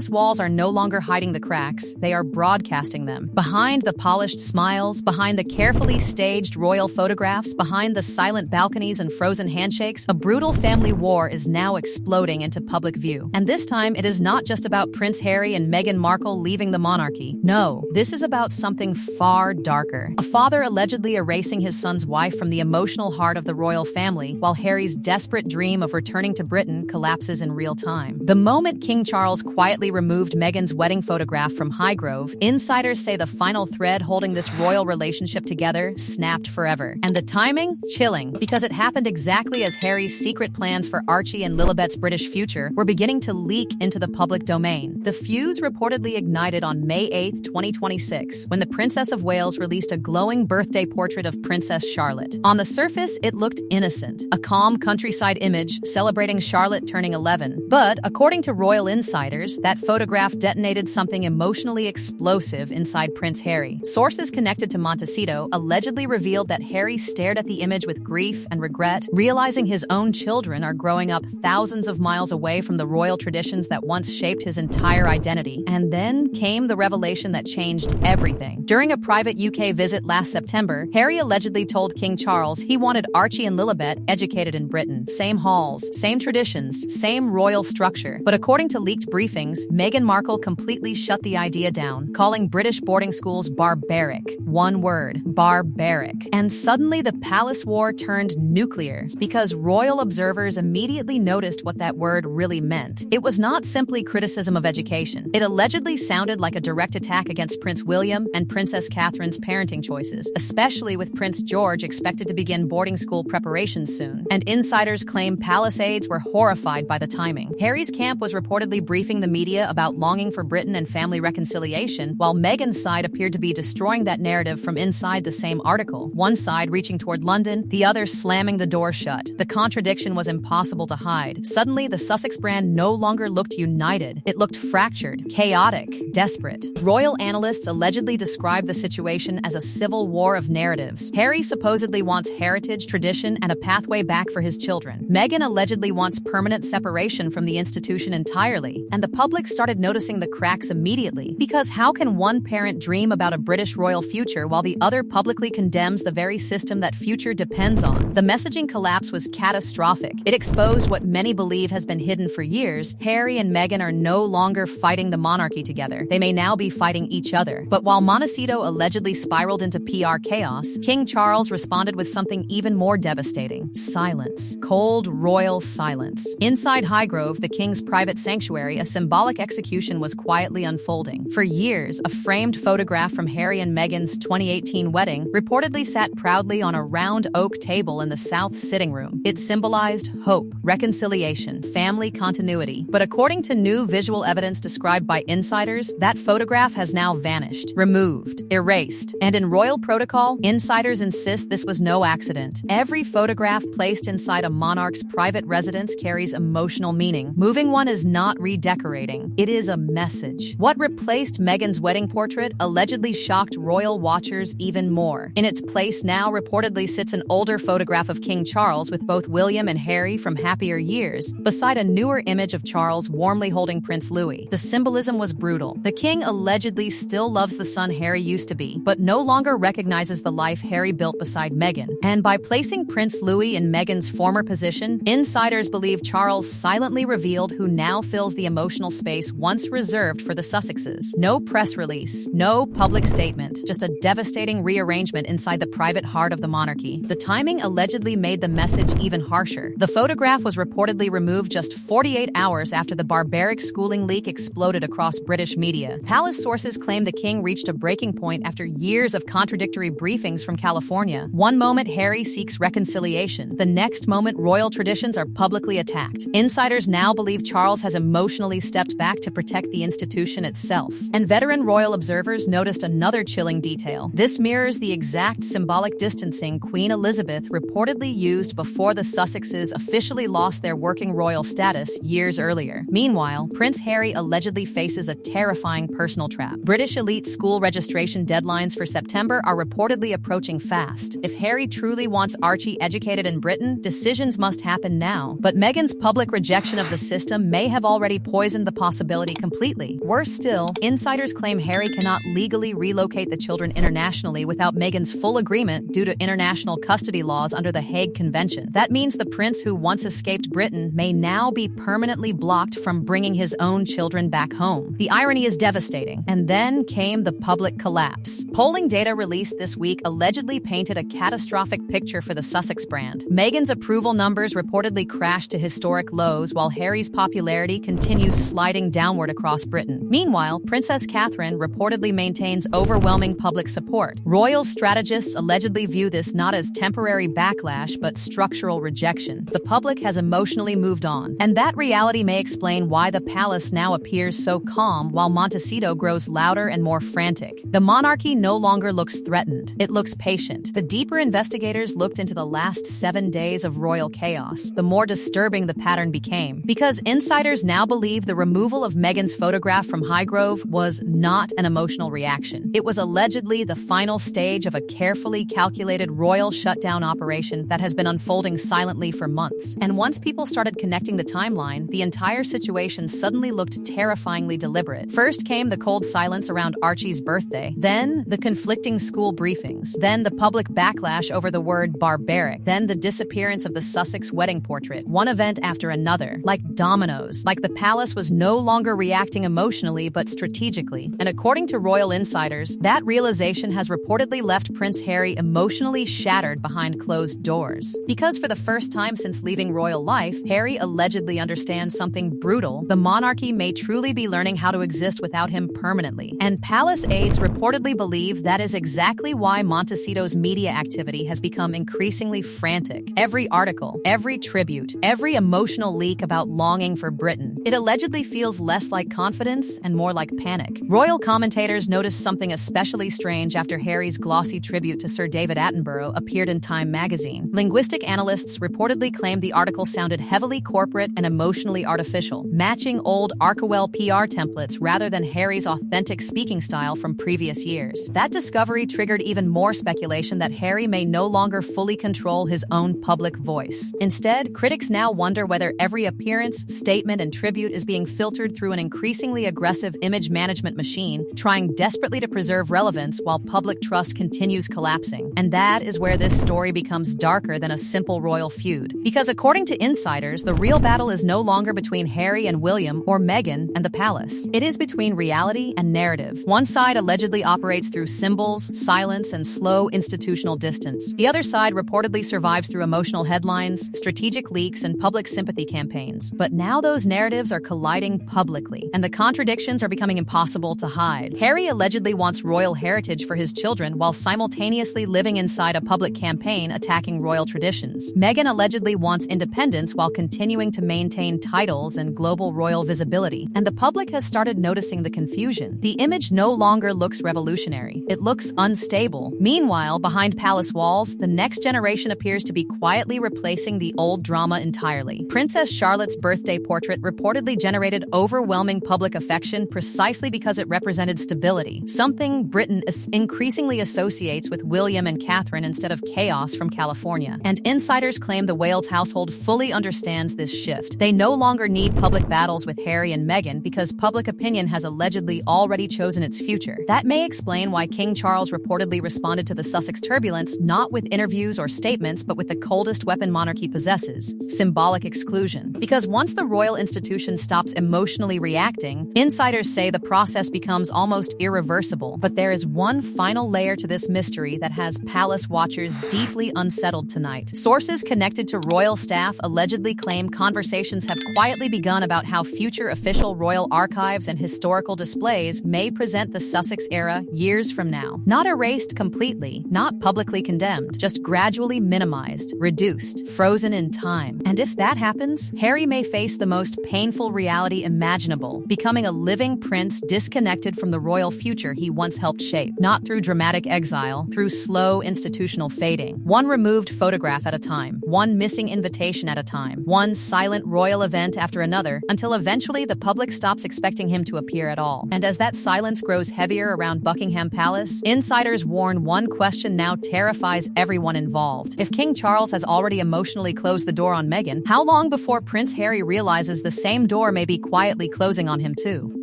palace walls are no longer hiding the cracks, they are broadcasting them. Behind the polished smiles, behind the carefully staged royal photographs, behind the silent balconies and frozen handshakes, a brutal family war is now exploding into public view. And this time, it is not just about Prince Harry and Meghan Markle leaving the monarchy. No, this is about something far darker. A father allegedly erasing his son's wife from the emotional heart of the royal family, while Harry's desperate dream of returning to Britain collapses in real time. The moment King Charles quietly removed Meghan's wedding photograph from Highgrove, insiders say the final thread holding this royal relationship together snapped forever. And the timing? Chilling, because it happened exactly as Harry's secret plans for Archie and Lilibet's British future were beginning to leak into the public domain. The fuse reportedly ignited on May 8, 2026, when the Princess of Wales released a glowing birthday portrait of Princess Charlotte. On the surface, it looked innocent, a calm countryside image celebrating Charlotte turning 11. But, according to royal insiders, that photograph detonated something emotionally explosive inside Prince Harry. Sources connected to Montecito allegedly revealed that Harry stared at the image with grief and regret, realizing his own children are growing up thousands of miles away from the royal traditions that once shaped his entire identity. And then came the revelation that changed everything. During a private UK visit last September, Harry allegedly told King Charles he wanted Archie and Lilibet educated in Britain. Same halls, same traditions, same royal structure. But according to leaked briefings, Meghan Markle completely shut the idea down, calling British boarding schools barbaric. One word, barbaric. And suddenly the palace war turned nuclear, because royal observers immediately noticed what that word really meant. It was not simply criticism of education. It allegedly sounded like a direct attack against Prince William and Princess Catherine's parenting choices, especially with Prince George expected to begin boarding school preparations soon. And insiders claim palace aides were horrified by the timing. Harry's camp was reportedly briefing the media about longing for Britain and family reconciliation, while Meghan's side appeared to be destroying that narrative from inside the same article. One side reaching toward London, the other slamming the door shut. The contradiction was impossible to hide. Suddenly, the Sussex brand no longer looked united. It looked fractured, chaotic, desperate. Royal analysts allegedly described the situation as a civil war of narratives. Harry supposedly wants heritage, tradition, and a pathway back for his children. Meghan allegedly wants permanent separation from the institution entirely. And the public started noticing the cracks immediately. Because how can one parent dream about a British royal future while the other publicly condemns the very system that future depends on? The messaging collapse was catastrophic. It exposed what many believe has been hidden for years. Harry and Meghan are no longer fighting the monarchy together. They may now be fighting each other. But while Montecito allegedly spiraled into PR chaos, King Charles responded with something even more devastating: silence. Cold, royal silence. Inside Highgrove, the king's private sanctuary, a symbolic execution was quietly unfolding. For years, a framed photograph from Harry and Meghan's 2018 wedding reportedly sat proudly on a round oak table in the south sitting room. It symbolized hope, reconciliation, family continuity. But according to new visual evidence described by insiders, that photograph has now vanished, removed, erased. And in royal protocol, insiders insist this was no accident. Every photograph placed inside a monarch's private residence carries emotional meaning. Moving one is not redecorating. It is a message. What replaced Meghan's wedding portrait allegedly shocked royal watchers even more. In its place now reportedly sits an older photograph of King Charles with both William and Harry from happier years, beside a newer image of Charles warmly holding Prince Louis. The symbolism was brutal. The king allegedly still loves the son Harry used to be, but no longer recognizes the life Harry built beside Meghan. And by placing Prince Louis in Meghan's former position, insiders believe Charles silently revealed who now fills the emotional space once reserved for the Sussexes. No press release, no public statement, just a devastating rearrangement inside the private heart of the monarchy. The timing allegedly made the message even harsher. The photograph was reportedly removed just 48 hours after the barbaric schooling leak exploded across British media. Palace sources claim the king reached a breaking point after years of contradictory briefings from California. One moment Harry seeks reconciliation. The next moment royal traditions are publicly attacked. Insiders now believe Charles has emotionally stepped back to protect the institution itself. And veteran royal observers noticed another chilling detail. This mirrors the exact symbolic distancing Queen Elizabeth reportedly used before the Sussexes officially lost their working royal status years earlier. Meanwhile, Prince Harry allegedly faces a terrifying personal trap. British elite school registration deadlines for September are reportedly approaching fast. If Harry truly wants Archie educated in Britain, decisions must happen now. But Meghan's public rejection of the system may have already poisoned the possibility completely. Worse still, insiders claim Harry cannot legally relocate the children internationally without Meghan's full agreement due to international custody laws under the Hague Convention. That means the prince who once escaped Britain may now be permanently blocked from bringing his own children back home. The irony is devastating. And then came the public collapse. Polling data released this week allegedly painted a catastrophic picture for the Sussex brand. Meghan's approval numbers reportedly crashed to historic lows, while Harry's popularity continues sliding downward across Britain. Meanwhile, Princess Catherine reportedly maintains overwhelming public support. Royal strategists allegedly view this not as temporary backlash, but structural rejection. The public has emotionally moved on, and that reality may explain why the palace now appears so calm while Montecito grows louder and more frantic. The monarchy no longer looks threatened. It looks patient. The deeper investigators looked into the last 7 days of royal chaos, the more disturbing the pattern became. Because insiders now believe the removal of Meghan's photograph from Highgrove was not an emotional reaction. It was allegedly the final stage of a carefully calculated royal shutdown operation that has been unfolding silently for months. And once people started connecting the timeline, the entire situation suddenly looked terrifyingly deliberate. First came the cold silence around Archie's birthday, then the conflicting school briefings, then the public backlash over the word barbaric, then the disappearance of the Sussex wedding portrait, one event after another, like dominoes, like the palace was no longer reacting emotionally but strategically. And according to royal insiders, that realization has reportedly left Prince Harry emotionally shattered behind closed doors. Because for the first time since leaving royal life, Harry allegedly understands something brutal. The monarchy may truly be learning how to exist without him permanently. And palace aides reportedly believe that is exactly why Montecito's media activity has become increasingly frantic. Every article, every tribute, every emotional leak about longing for Britain, it allegedly feels less like confidence and more like panic. Royal commentators noticed something especially strange after Harry's glossy tribute to Sir David Attenborough appeared in Time magazine. Linguistic analysts reportedly claimed the article sounded heavily corporate and emotionally artificial, matching old Archewell PR templates rather than Harry's authentic speaking style from previous years. That discovery triggered even more speculation that Harry may no longer fully control his own public voice. Instead, critics now wonder whether every appearance, statement, and tribute is being filtered through an increasingly aggressive image management machine, trying desperately to preserve relevance while public trust continues collapsing. And that is where this story becomes darker than a simple royal feud. Because according to insiders, the real battle is no longer between Harry and William or Meghan and the palace. It is between reality and narrative. One side allegedly operates through symbols, silence, and slow institutional distance. The other side reportedly survives through emotional headlines, strategic leaks, and public sympathy campaigns. But now those narratives are colliding publicly, and the contradictions are becoming impossible to hide. Harry allegedly wants royal heritage for his children while simultaneously living inside a public campaign attacking royal traditions. Meghan allegedly wants independence while continuing to maintain titles and global royal visibility. And the public has started noticing the confusion. The image no longer looks revolutionary. It looks unstable. Meanwhile, behind palace walls, the next generation appears to be quietly replacing the old drama entirely. Princess Charlotte's birthday portrait reportedly generated overwhelming public affection precisely because it represented stability, something Britain increasingly associates with William and Catherine instead of chaos from California. And insiders claim the Wales household fully understands this shift. They no longer need public battles with Harry and Meghan because public opinion has allegedly already chosen its future. That may explain why King Charles reportedly responded to the Sussex turbulence not with interviews or statements, but with the coldest weapon monarchy possesses: symbolic exclusion. Because once the royal institution stops emotionally reacting, insiders say the process becomes almost irreversible. But there is one final layer to this mystery that has palace watchers deeply unsettled tonight. Sources connected to royal staff allegedly claim conversations have quietly begun about how future official royal archives and historical displays may present the Sussex era years from now. Not erased completely, not publicly condemned, just gradually minimized, reduced, frozen in time. And if that happens, Harry may face the most painful reality imaginable, becoming a living prince disconnected from the royal future he once helped shape. Not through dramatic exile, through slow institutional fading. One removed photograph at a time, one missing invitation at a time, one silent royal event after another, until eventually the public stops expecting him to appear at all. And as that silence grows heavier around Buckingham Palace, insiders warn one question now terrifies everyone involved. If King Charles has already emotionally closed the door on Meghan, how long before Prince Harry realizes the same door may be quietly closing on him too.